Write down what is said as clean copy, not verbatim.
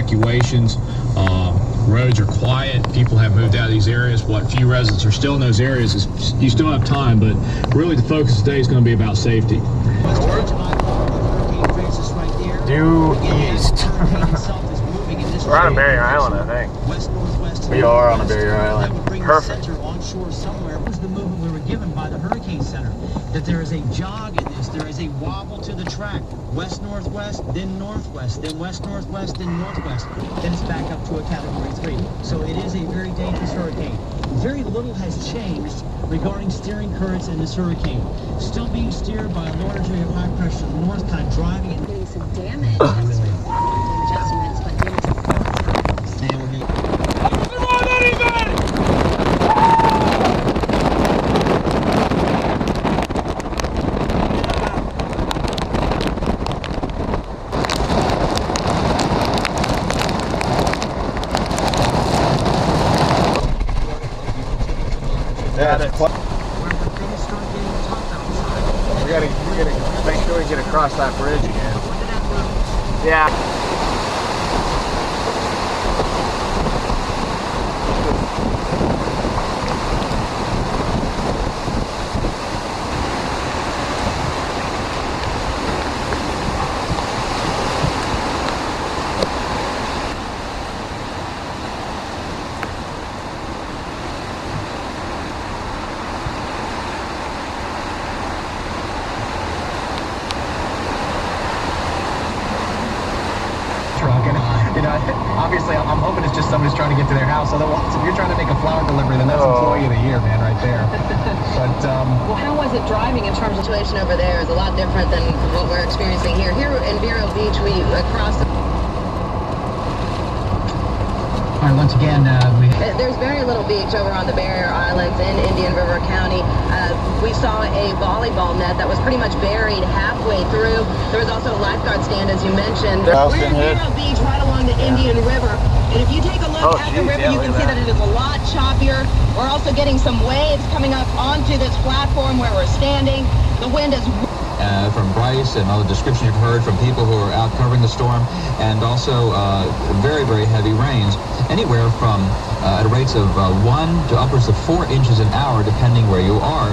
evacuations. Roads are quiet. People have moved out of these areas. What few residents are still in those areas is you still have time, but really the focus today is going to be about safety. Due east. We're on a barrier island, I think. We are on a barrier island. Perfect. Onshore somewhere was the movement we were given by the Hurricane Center. That there is a jog in this, there is a wobble to the track. West-northwest, then northwest, then west-northwest, then northwest. Then it's back up to a Category 3. So it is a very dangerous hurricane. Very little has changed regarding steering currents in this hurricane. Still being steered by a lower degree of high pressure to the north, kind of driving and getting some damage. Adjustments, but doing some We gotta make sure we get across that bridge again. Yeah. Obviously, I'm hoping it's just somebody's trying to get to their house. Otherwise, if you're trying to make a flower delivery, then that's employee of the year, man, right there. But well, how was it driving in terms of situation over there? Is a lot different than what we're experiencing here. Here in Vero Beach, we crossed. All right, once again, there's very little beach over on the barrier islands in Indian River County. We saw a volleyball net that was pretty much buried halfway through. There was also a lifeguard stand, as you mentioned. We're in Vero Beach, right along the Indian River. And if you take a look at the river, you can see that it is a lot choppier. We're also getting some waves coming up onto this platform where we're standing. The wind is... From Bryce and all the description you've heard from people who are out covering the storm, and also very, very heavy rains, anywhere from at rates of 1 to upwards of 4 inches an hour, depending where you are.